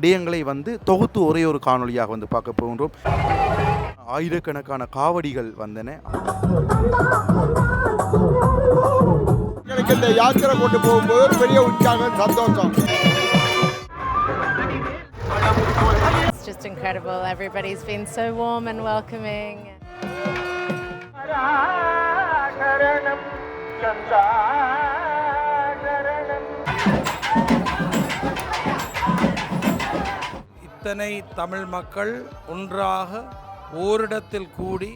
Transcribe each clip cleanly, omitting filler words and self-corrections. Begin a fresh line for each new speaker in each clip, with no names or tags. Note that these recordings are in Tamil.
விடயங்களை வந்து தொகுத்து ஒரே ஒரு காணொளியாக வந்து பார்க்க போகின்றோம். ஆயிரக்கணக்கான காவடிகள் வந்தன.
எனக்கு இந்த யாத்திரை கொண்டு போகும்போது ஒரு பெரிய உற்சாகம், சந்தோஷம்.
It's just incredible. Everybody's been so warm and welcoming.
இத்தனை தமிழ் மக்கள் ஒன்றாக ஓரிடத்தில் கூடி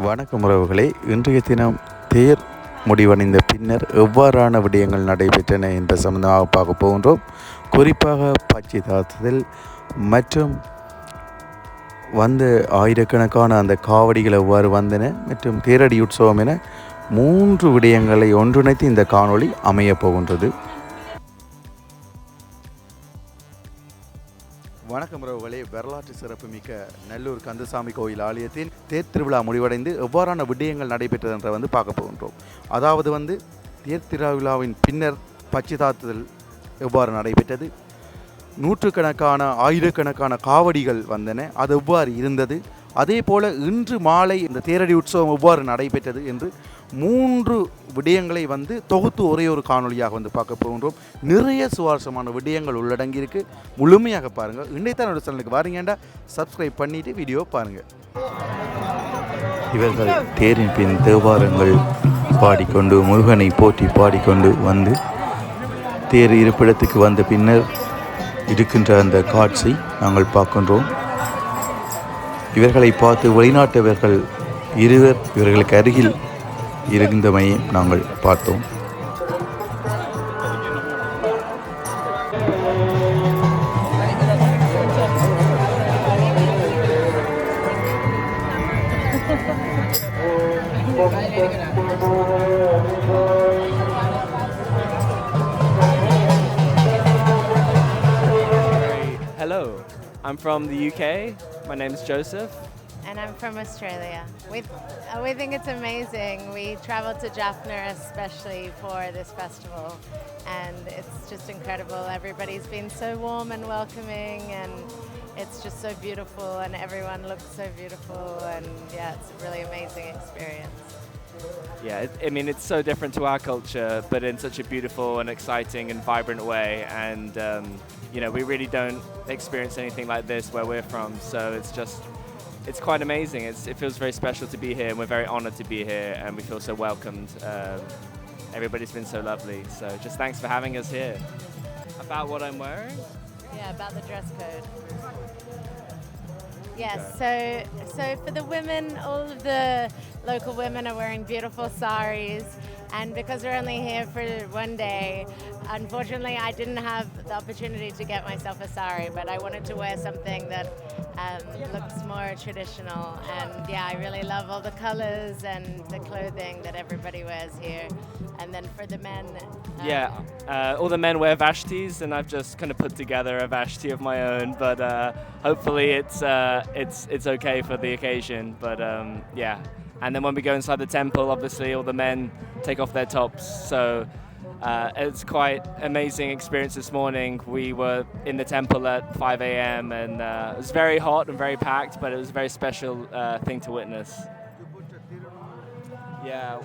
வணக்கம் உறவுகளே, இன்றைய தினம் தேர் முடிவடைந்த பின்னர் எவ்வாறான விடயங்கள் நடைபெற்றன என்ற சம்பந்தமாக பார்க்க போகின்றோம். குறிப்பாக பச்சைதாத்துதல் மற்றும் வந்த ஆயிரக்கணக்கான அந்த காவடிகள் எவ்வாறு வந்தன மற்றும் தேரடி உற்சவம் என 3 விடயங்களை ஒன்றிணைத்து இந்த காணொளி அமையப் போகின்றது. வணக்கம் உறவுகளே, வரலாற்று சிறப்புமிக்க நல்லூர் கந்தசாமி கோயில் ஆலயத்தின் தேர் திருவிழா முடிவடைந்து எவ்வாறான விடயங்கள் நடைபெற்றது என்ற வந்து பார்க்க போகின்றோம். அதாவது தேர் திருவிழாவின் பின்னர் பச்சைதாத்துதல் எவ்வாறு நடைபெற்றது, நூற்றுக்கணக்கான ஆயிரக்கணக்கான காவடிகள் வந்தன, அது எவ்வாறு இருந்தது, அதே போல் இன்று மாலை இந்த தேரடி உற்சவம் எவ்வாறு நடைபெற்றது என்று 3 விடயங்களை வந்து தொகுத்து ஒரே ஒரு காணொளியாக வந்து பார்க்க போகின்றோம். நிறைய சுவாரஸ்யமான விடயங்கள் உள்ளடங்கியிருக்கு. முழுமையாக பாருங்கள். இன்றைய சேனலுக்கு வாரீங்கண்டா சப்ஸ்கிரைப் பண்ணிவிட்டு வீடியோ பாருங்கள். இவர்கள் தேரின் பின் தேவாரங்கள் பாடிக்கொண்டு முருகனை போற்றி பாடிக்கொண்டு வந்து தேர் இருப்பிடத்துக்கு வந்த பின்னர் இருக்கின்ற அந்த காட்சி நாங்கள் பார்க்கின்றோம். இவர்களை பார்த்து வெளிநாட்டவர்கள் இருவர் இவர்களுக்கு அருகில் இருந்தமையை நாங்கள் பார்த்தோம்.
Hello, I'm from the UK. My name is Joseph.
And I'm from Australia. We think it's amazing. We traveled to Jaffna especially for this festival, and it's just incredible. Everybody's been so warm and welcoming, and it's just so beautiful, and everyone looks so beautiful, and yeah, it's a really amazing experience.
Yeah, I mean, it's so different to our culture, but in such a beautiful and exciting and vibrant way. And, we really don't experience anything like this where we're from. So it's quite amazing. It feels very special to be here, and we're very honored to be here, and we feel so welcomed. Everybody's been so lovely. So just thanks for having us here. About what I'm wearing?
Yeah, about the dress code. Yes, so for the women, all of the local women are wearing beautiful saris, and because we're only here for one day, unfortunately I didn't have the opportunity to get myself a sari, but I wanted to wear something that looks more traditional, and yeah, I really love all the colors and the clothing that everybody wears here. And then for the men,
all the men wear Vashtis, and I've just kind of put together a Vashti of my own, but hopefully it's okay for the occasion. But yeah, and then when we go inside the temple, obviously all the men take off their tops, so it's quite amazing experience this morning. We were in the temple at 5 a.m. and it was very hot and very packed, but it was a very special thing to witness. Yeah.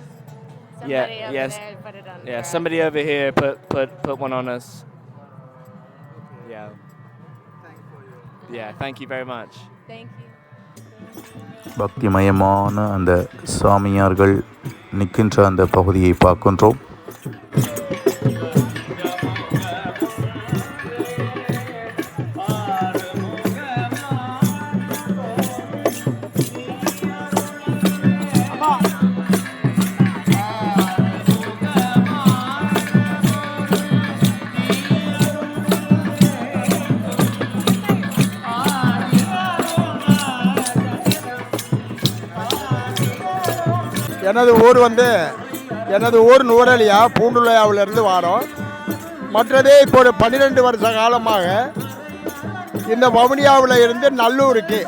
somebody over
yes.
there put it on.
Yeah, somebody over here put one on us. Yeah. Yeah, thank you very much.
Thank you.
பக்திமயமான அந்த சாமியார்கள் நிற்கின்ற அந்த பகுதியை பார்க்கின்றோம்.
எனது ஊர் நூரலியா பூண்டுலையாவிலேருந்து வாரோம். மற்றதே இப்போ ஒரு 12 வருஷ காலமாக இந்த வவுனியாவில் இருந்து நல்லூருக்கு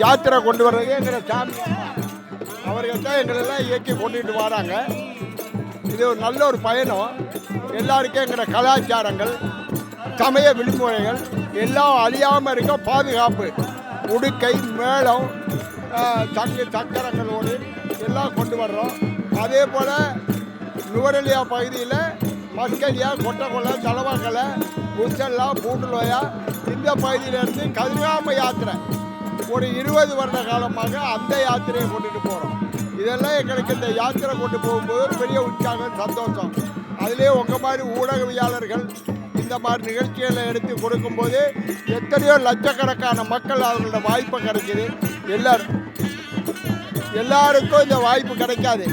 யாத்திரை கொண்டு வர்றது எங்களை சாமி அவர்கள் தான் எங்களெல்லாம் இயக்கி கொண்டுட்டு வராங்க. இது ஒரு நல்ல ஒரு பயணம். எல்லாருக்கும் எங்களோட கலாச்சாரங்கள் சமய விடுமுறைகள் எல்லாம் அழியாமல் இருக்க பாதுகாப்பு உடுக்கை மேளம் சக்கரங்களோடு எல்லாம் கொண்டு வர்றோம். அதே போல் நுவரெலியா பகுதியில் மஸ்கலியா கொட்டக்கொலை தலவாக்கலை புசல்லா பூண்டுலோயா இந்த பகுதியிலேருந்து கதிர்காம யாத்திரை ஒரு 20 வருட காலமாக அந்த யாத்திரையை கொண்டுட்டு போகிறோம். இதெல்லாம் எங்களுக்கு இந்த யாத்திரை கொண்டு போகும்போது ஒரு பெரிய உற்சாகம் சந்தோஷம். அதிலே உங்கள் மாதிரி ஊடகவியாளர்கள் இந்த மாதிரி நிகழ்ச்சிகளை எடுத்து கொடுக்கும்போது எத்தனையோ லட்சக்கணக்கான மக்கள் அவங்களோட வாய்ப்பை கிடைக்கிது. எல்லாருக்கும் இந்த வாய்ப்பு கிடைக்காது.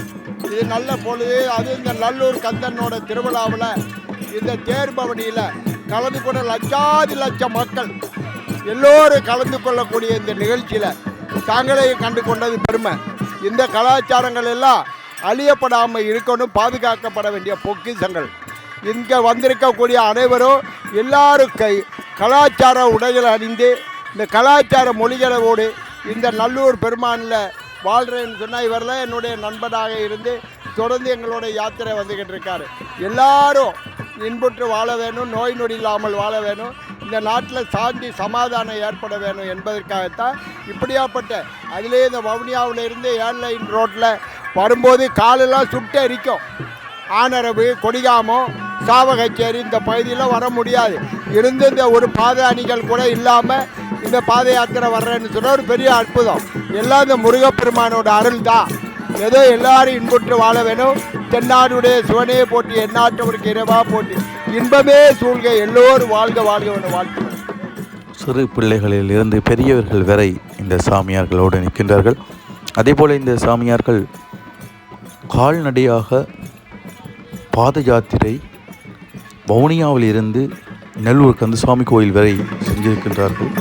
இது நல்ல பொழுது. அது இந்த நல்லூர் கந்தனோட திருவிழாவில் இந்த தேர்பவனியில் கலந்து கொண்ட லட்சம் மக்கள் எல்லோரும் கலந்து கொள்ளக்கூடிய இந்த நிகழ்ச்சியில் தாங்களையும் கண்டு கொண்டது பெருமை. இந்த கலாச்சாரங்கள் எல்லாம் அழியப்படாமல் இருக்கணும், பாதுகாக்கப்பட வேண்டிய பொக்கிஷங்கள். இங்கே வந்திருக்கக்கூடிய அனைவரும் எல்லாரும் கலாச்சார உடைகளை அணிந்து இந்த கலாச்சார மொழிகளோடு இந்த நல்லூர் பெருமானில் வாழ்கிறேன்னு சொன்னால் இவரெல்லாம் என்னுடைய நண்பனாக இருந்து தொடர்ந்து எங்களோட யாத்திரை வந்துக்கிட்டு இருக்காரு. எல்லாரும் இன்புற்று வாழ வேணும், நோய் நொடி இல்லாமல் வாழ வேணும், இந்த நாட்டில் சாந்தி சமாதானம் ஏற்பட வேணும் என்பதற்காகத்தான் இப்படியாப்பட்ட அதிலே இந்த வவுனியாவில் இருந்து ஏர்லைன் ரோட்டில் வரும்போது காலெல்லாம் சுட்டு எரிக்கும். ஆனரவு கொடிகாமம் சாவகச்சேரி இந்த பகுதியில் வர முடியாது. இருந்து இந்த ஒரு பாதை அணிகள் கூட இல்லாமல் இந்த பாத யாத்திரை வர்றேன்னு சொன்னால் ஒரு பெரிய அற்புதம். எல்லாம் இந்த முருகப்பெருமானோட அருள் தான். ஏதோ எல்லாரும் இன்புற்று வாழ வேணும். தென்னாடுடைய சிவனே போட்டி எந்நாட்டவருக்கு இரவா போட்டி இன்பமே சூழ்க எல்லோரும் வாழ்க வாழ்க வேணும் வாழ்த்து.
சிறு பிள்ளைகளில் இருந்து பெரியவர்கள் வரை இந்த சாமியார்களோடு நிற்கின்றார்கள். அதேபோல் இந்த சாமியார்கள் கால்நடையாக பாத யாத்திரை வவுனியாவில் இருந்து நெல்லூர் கந்தசாமி கோயில் வரை செஞ்சிருக்கின்றார்கள்.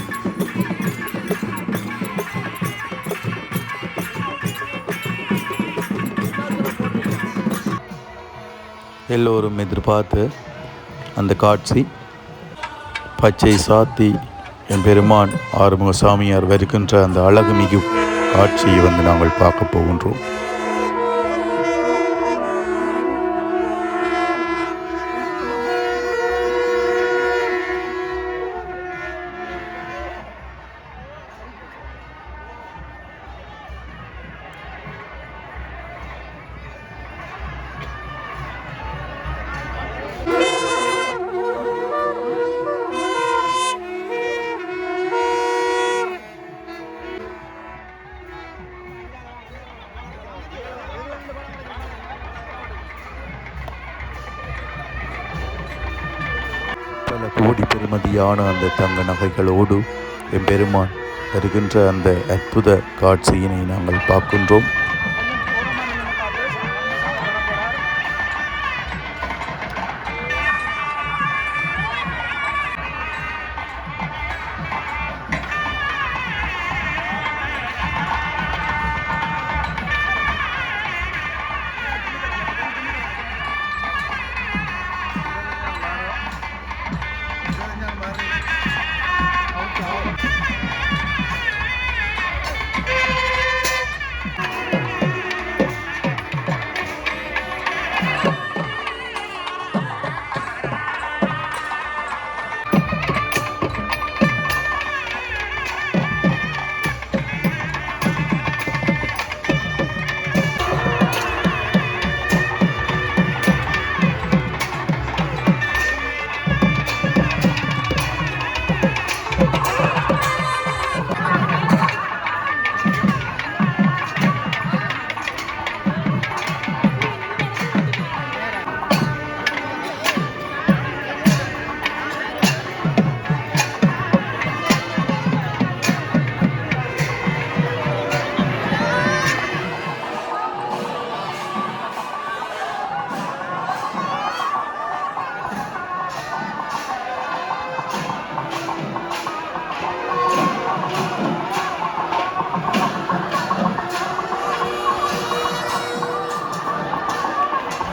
எல்லோரும் எதிர்பார்த்து அந்த காட்சி பச்சை சாத்தி என் பெருமான் ஆறுமுக சாமியார் வருகின்ற அந்த அழகுமிகு காட்சியை நாங்கள் பார்க்க போகின்றோம். பல கோடி பெறுமதியான அந்த தங்க நகைகளோடு எம்பெருமான் வருகின்ற அந்த அற்புத காட்சியினை நாங்கள் பார்க்கின்றோம்.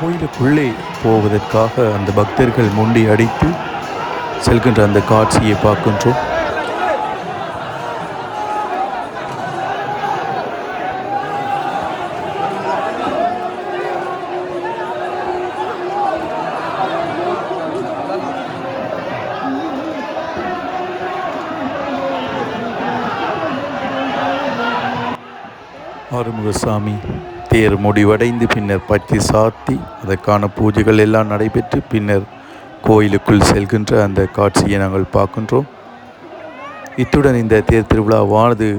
கோயிலுக்குள்ளே போவதற்காக அந்த பக்தர்கள் முண்டி அடித்து செல்கின்ற அந்த காட்சியை பார்க்கின்றோம். ஆறுமுகசாமி தேர் முடிவடைந்து பின்னர் பட்டி சாத்தி அதற்கான பூஜைகள் எல்லாம் நடைபெற்று பின்னர் கோயிலுக்குள் செல்கின்ற அந்த காட்சியை நாங்கள் பார்க்கின்றோம். இத்துடன் இந்த தேர் திருவிழாவானது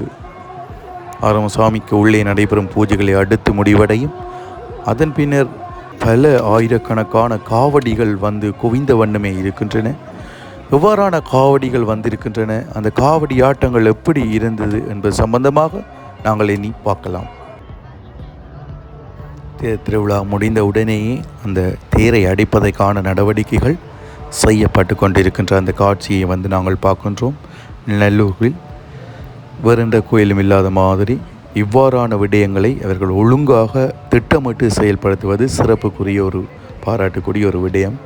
ஆறுமுகசாமிக்கு உள்ளே நடைபெறும் பூஜைகளை அடுத்து முடிவடையும். அதன் பின்னர் பல ஆயிரக்கணக்கான காவடிகள் வந்து குவிந்த வண்ணமே இருக்கின்றன. எவ்வாறான காவடிகள் வந்திருக்கின்றன, அந்த காவடி ஆட்டங்கள் எப்படி இருந்தது என்பது சம்பந்தமாக நாங்கள் எண்ணி பார்க்கலாம். தேர் திருவிழா முடிந்த உடனேயே அந்த தேரை அடைப்பதற்கான நடவடிக்கைகள் செய்யப்பட்டு கொண்டிருக்கின்ற அந்த காட்சியை வந்து நாங்கள் பார்க்கின்றோம். நல்லூரில் வேறெந்த கோயிலும் இல்லாத மாதிரி இவ்வாறான விடயங்களை அவர்கள் ஒழுங்காக திட்டமிட்டு செயல்படுத்துவது சிறப்புக்குரிய ஒரு பாராட்டுக்குரிய ஒரு விடயம்.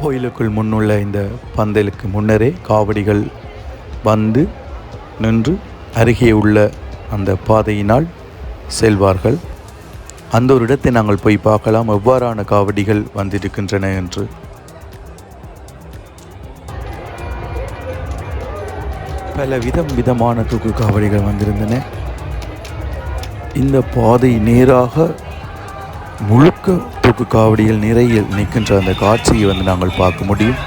கோயிலுக்குள் முன்னுள்ள இந்த பந்தலுக்கு முன்னரே காவடிகள் வந்து நின்று அருகே உள்ள அந்த பாதையினால் செல்வார்கள். அந்த ஒரு இடத்தை நாங்கள் போய் பார்க்கலாம் எவ்வாறான காவடிகள் வந்திருக்கின்றன என்று. பல விதமான தூக்கு காவடிகள் வந்திருந்தன. இந்த பாதை நேராக முழுக்க தூக்கு காவடிகள் நிறைய நிற்கின்ற அந்த காட்சியை வந்து நாங்கள் பார்க்க முடியும்.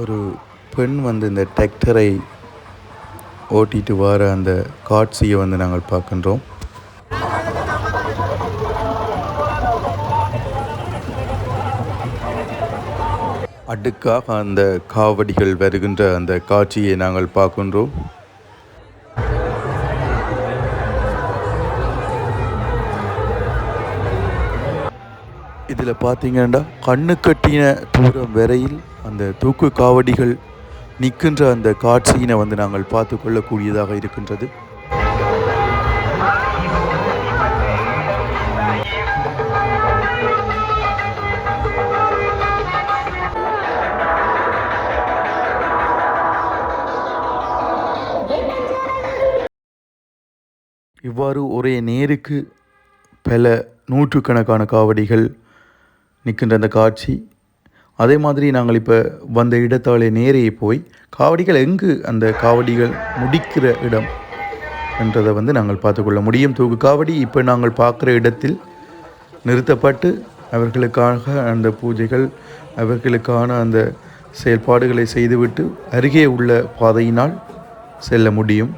ஒரு பெண் வந்து இந்த டிராக்டரை ஓட்டிட்டு வர அந்த காட்சியை வந்து நாங்கள் பார்க்கின்றோம். அடுக்காக அந்த காவடிகள் வருகின்ற அந்த காட்சியை நாங்கள் பார்க்கின்றோம். இதில் பார்த்தீங்கன்னா கண்ணு கட்டின தூரம் வரையில் அந்த தூக்கு காவடிகள் நிற்கின்ற அந்த காட்சியினை வந்து நாங்கள் பார்த்து கொள்ளக்கூடியதாக இருக்கின்றது. இவ்வாறு ஒரே நேருக்கு பல நூற்றுக்கணக்கான காவடிகள் நிற்கின்ற அந்த காட்சி. அதே மாதிரி நாங்கள் இப்போ வந்த இடத்தாலே நேரே போய் காவடிகள் எங்கு அந்த காவடிகள் முடிக்கிற இடம் என்றதை வந்து நாங்கள் பார்த்துக்கொள்ள முடியும். தூக்கு காவடி இப்போ நாங்கள் பார்க்குற இடத்தில் நிறுத்தப்பட்டு அவர்களுக்காக அந்த பூஜைகள் அவர்களுக்கான அந்த செயல்பாடுகளை செய்துவிட்டு அருகே உள்ள பாதையினால் செல்ல முடியும்.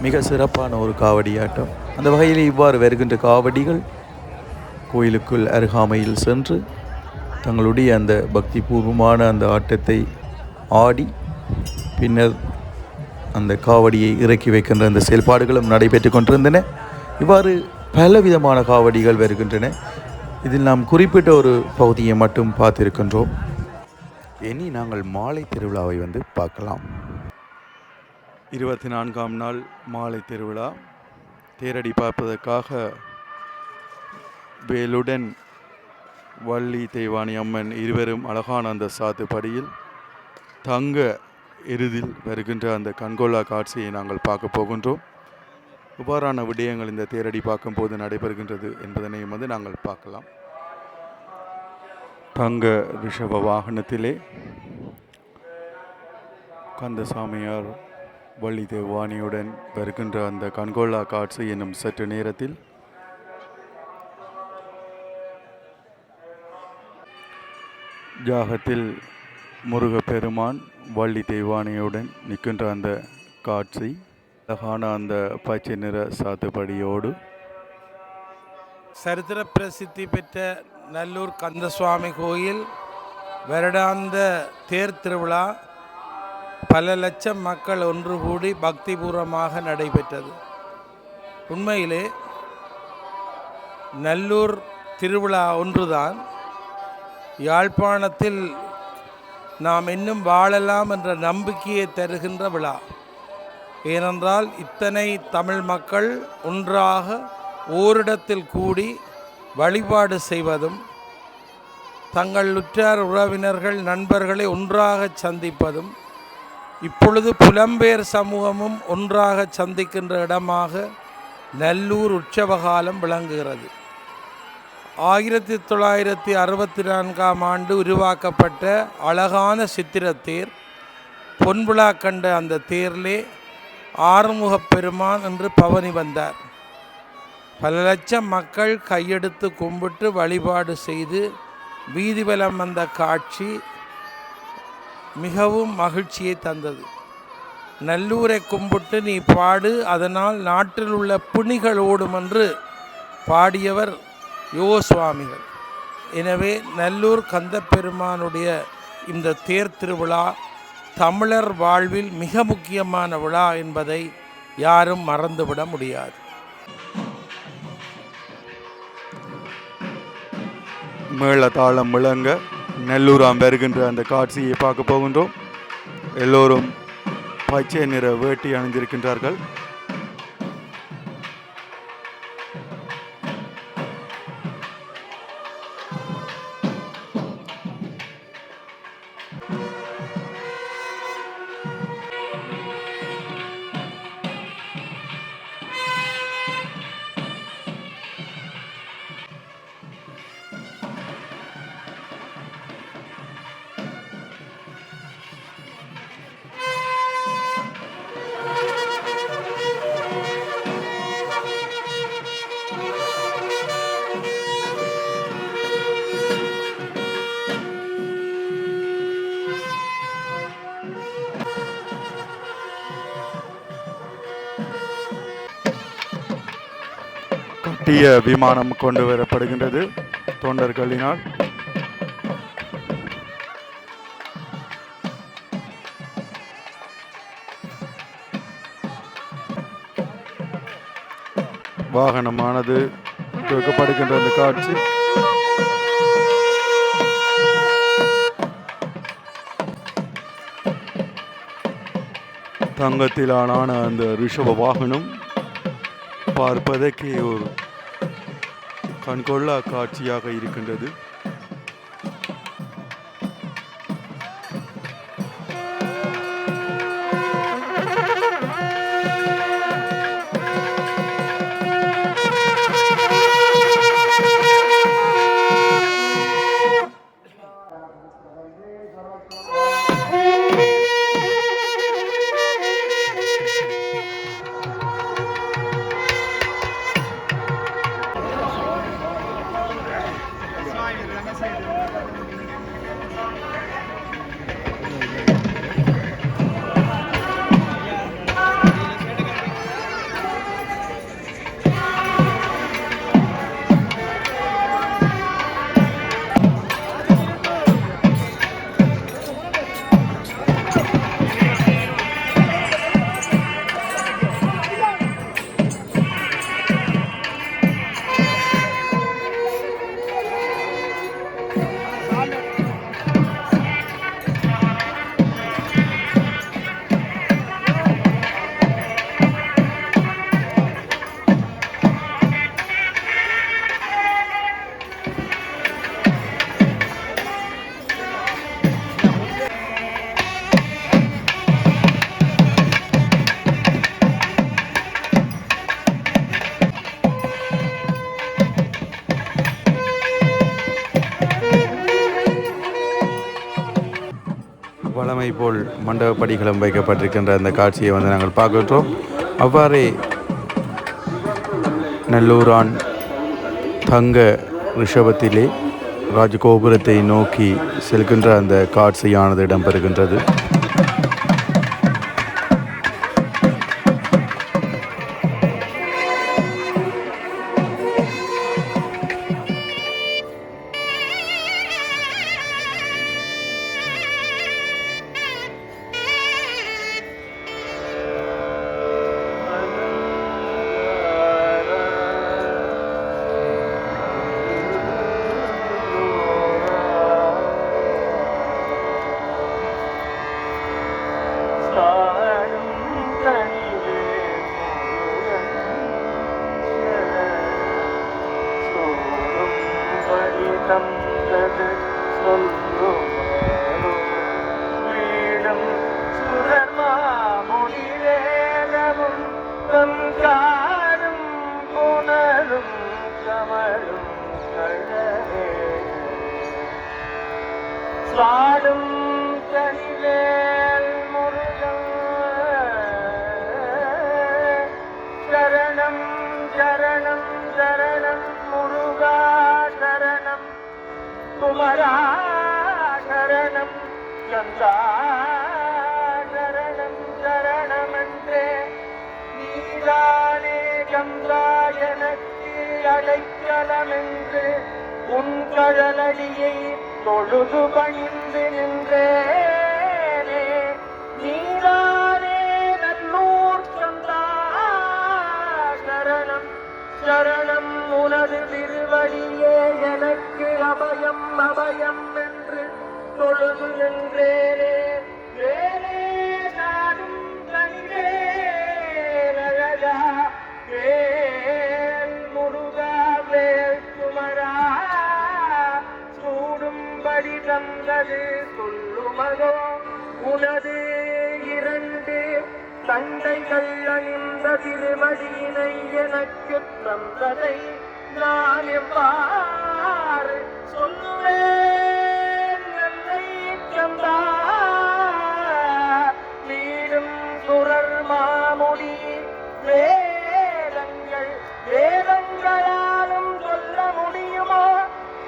மிக சிறப்பான ஒரு காவடியாட்டம். அந்த வகையில் இவ்வாறு வருகின்ற காவடிகள் கோயிலுக்குள் அருகாமையில் சென்று தங்களுடைய அந்த பக்தி பூர்வமான அந்த ஆட்டத்தை ஆடி பின்னர் அந்த காவடியை இறக்கி வைக்கின்ற அந்த செயல்பாடுகளும் நடைபெற்று கொண்டிருந்தன. இவ்வாறு பலவிதமான காவடிகள் வருகின்றன. இதில் நாம் குறிப்பிட்ட ஒரு பகுதியை மட்டும் பார்த்திருக்கின்றோம். இனி நாங்கள் மாலை திருவிழாவை பார்க்கலாம். 24ஆம் நாள் மாலை திருவிழா. தேரடி பார்ப்பதற்காக வேலுடன் வள்ளி தெய்வானி அம்மன் இருவரும் அழகான அந்த சாத்துப்படியில் தங்க எருதில் வருகின்ற அந்த கண்கொள்ளா காட்சியை நாங்கள் பார்க்க போகின்றோம். இவ்வாறான விடயங்கள் இந்த தேரடி பார்க்கும்போது நடைபெறுகின்றது என்பதனையும் நாங்கள் பார்க்கலாம். தங்க ரிஷப வாகனத்திலே கந்தசாமியார் வள்ளி தெய்வானியுடன் வருகின்ற அந்த கண்கொள்ளா காட்சி என்னும் சற்று நேரத்தில் ஜாகத்தில் முருகப்பெருமான் வள்ளி தெய்வானியுடன் நிற்கின்ற அந்த காட்சி அழகான அந்த பச்சை நிற சாத்துப்படியோடு
சரித்திர பிரசித்தி பெற்ற நல்லூர் கந்தசுவாமி கோயில் வருடாந்த தேர் திருவிழா பல லட்சம் மக்கள் ஒன்று கூடி பக்திபூர்வமாக நடைபெற்றது. உண்மையிலே நல்லூர் திருவிழா ஒன்றுதான் யாழ்ப்பாணத்தில் நாம் இன்னும் வாழலாம் என்ற நம்பிக்கையை தருகின்ற விழா. ஏனென்றால் இத்தனை தமிழ் மக்கள் ஒன்றாக ஓரிடத்தில் கூடி வழிபாடு செய்வதும் தங்கள் உற்றார் உறவினர்கள் நண்பர்களை ஒன்றாக சந்திப்பதும் இப்பொழுது புலம்பெயர் சமூகமும் ஒன்றாக சந்திக்கின்ற இடமாக நல்லூர் உற்சவகாலம் விளங்குகிறது. 1964ஆம் ஆண்டு உருவாக்கப்பட்ட அழகான சித்திரத்தேர் பொன்விழா கண்ட அந்த தேரிலே ஆறுமுகப் பெருமான் என்று பவனி வந்தார். பல லட்சம் மக்கள் கையெடுத்து கும்பிட்டு வழிபாடு செய்து வீதி வலம் வந்த காட்சி மிகவும் மகிழ்ச்சியை தந்தது. நல்லூரை கும்பிட்டு நீ பாடு, அதனால் நாட்டில் உள்ள புனிகள் ஓடும் என்று பாடியவர் யோசுவாமிகள். எனவே நல்லூர் கந்தப்பெருமானுடைய இந்த தேர் திருவிழா தமிழர் வாழ்வில் மிக முக்கியமான விழா என்பதை யாரும் மறந்துவிட முடியாது.
மேளதாளம் விளங்க நல்லூராம் வருகின்ற அந்த காட்சியை பார்க்க போகின்றோம். எல்லோரும் பச்சை நிற வேட்டி அணிந்திருக்கின்றார்கள். கட்டிய விமானம் கொண்டு வரப்படுகின்றது தொண்டர்களினால். வாகனமானது துவக்கப்படுகின்ற அந்த காட்சி தங்கத்திலான அந்த ரிஷப வாகனம் பார்ப்பதற்கே ஒரு கண்கொள்ளா காட்சியாக இருக்கின்றது. வழமை போல் மண்டபப்படிகளும் வைக்கப்பட்டிருக்கின்ற அந்த காட்சியை வந்து நாங்கள் பார்க்கின்றோம். அவ்வாறே நல்லூரான் தங்க ரிஷபத்திலே ராஜகோபுரத்தை நோக்கி செல்கின்ற அந்த காட்சியானது இடம்பெறுகின்றது.
உன்கழலடியை தொழுது பணிந்து நின்றேனே நீதானே நல்லூர் சந்தா சரணம் சரணம் உனது திருவடியே எனக்கு அபயம் அபயம் என்று தொழுது நின்றேனே வேலே நாடும் கணிவேலழகா வேல் முருகா வேல் குமரா சூடும்படி தந்தது சொல்லுமதோ உனது இரண்டு தண்டைகள் அணிந்த திருமடியினை எனக்கு தந்ததை நான் எவ்வாறு சொல்லுவேன் என்னை கந்தா வீடும் சுரர் மாமுடி வேதங்கள் வேதங்களாலும் சொல்ல முடியுமோ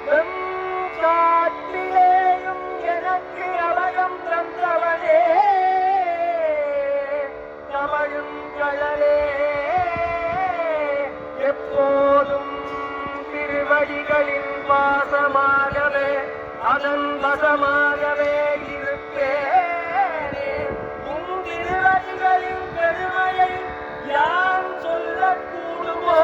வெம் காட்டிலேயும் எனக்கு அழகம் தந்தவனே தமிழும் கழலே எப்போதும் திருவடிகளின் பாசமாகவே அதன் வசமாகவே இருப்பேனே உன் திருவடிகளின் பெருமையை யான் சொல்லக்கூடுமோ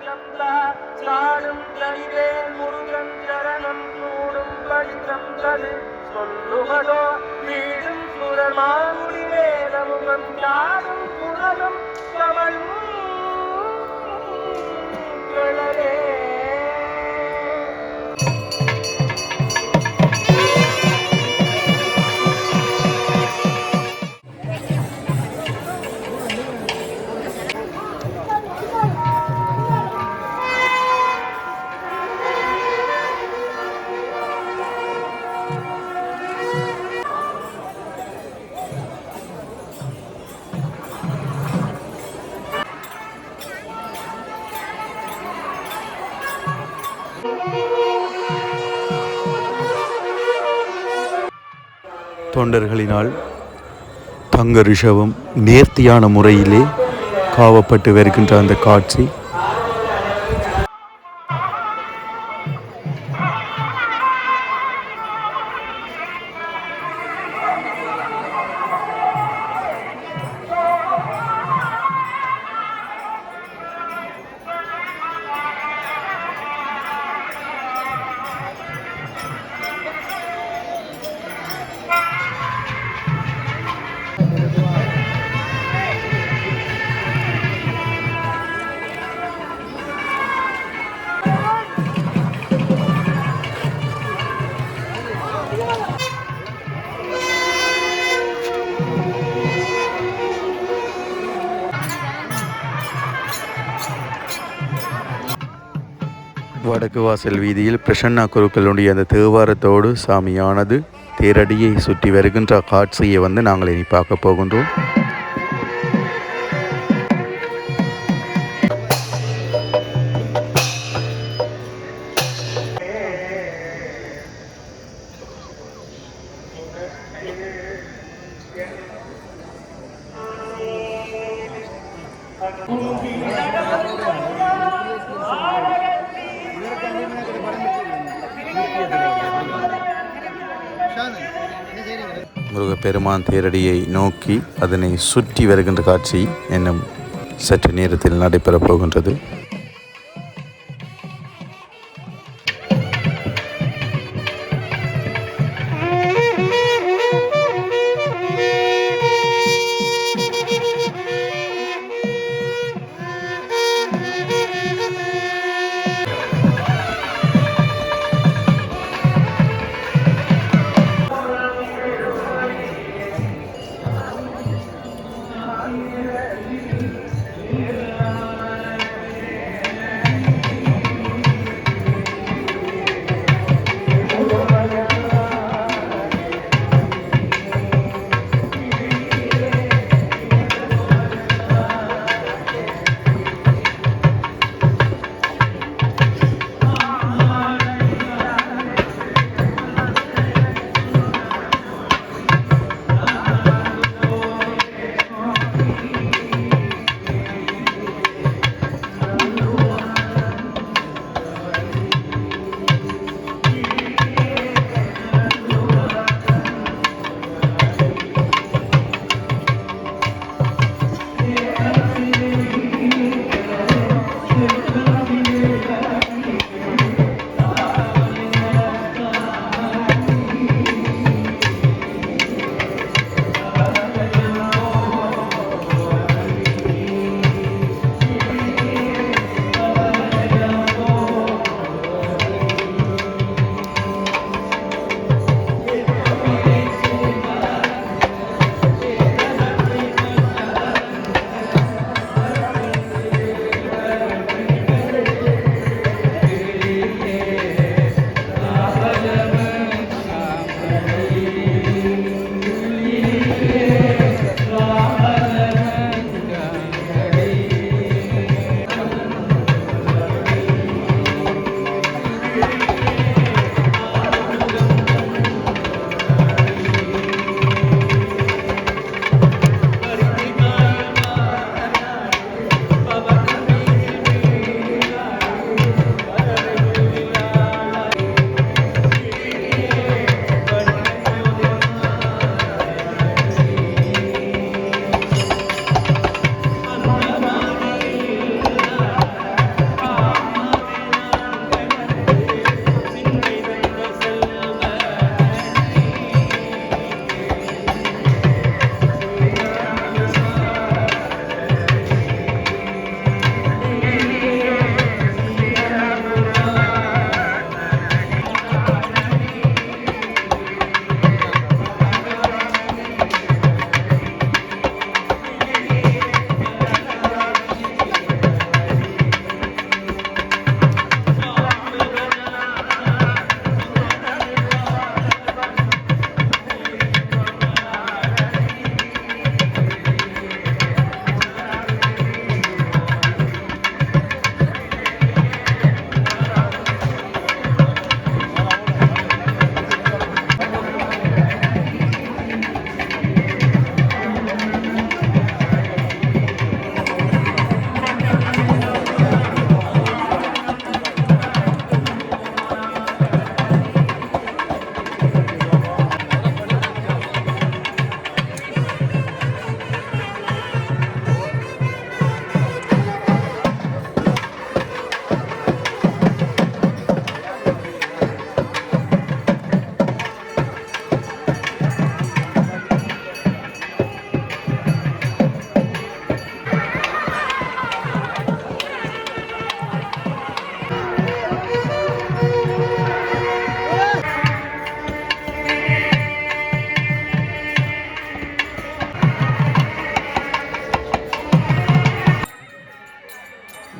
கந்தா சாடும் கனிவேல் முருகன் சரணம் கூடும்படி தந்தது சொல்லுவதோ வீடும் சுரமாமுடி வேதமுகம் யாரும் குணலும் கவலும் கழலே
தொண்டர்களினால் தங்க ரிஷபம் நேர்த்தியான முறையிலே காவப்பட்டு வருகின்ற அந்த காட்சி வடக்கு வாசல் வீதியில் பிரசன்னா குருக்களுடைய அந்த தேவாரத்தோடு சாமியானது தேரடியை சுற்றி வருகின்ற காட்சியை வந்து நாங்கள் இனி பார்க்க போகின்றோம். முருகப்பெருமான் தேரடியை நோக்கி அதனை சுற்றி வருகின்ற காட்சி இன்னும் சற்று நேரத்தில் நடைபெறப் போகின்றது.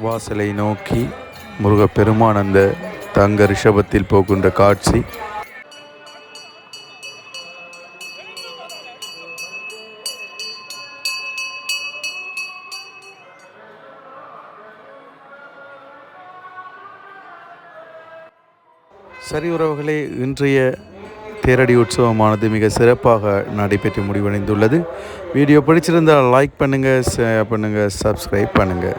வாசலை நோக்கி முருகப்பெருமான் அந்த தங்க ரிஷபத்தில் போகின்ற காட்சி சரி உறவுகளே, இன்றைய தேரடி உற்சவமானது மிக சிறப்பாக நடைபெற்று முடிவடைந்துள்ளது. வீடியோ பிடிச்சிருந்தால் லைக் பண்ணுங்கள், ஷேர் பண்ணுங்கள், சப்ஸ்கிரைப் பண்ணுங்கள்.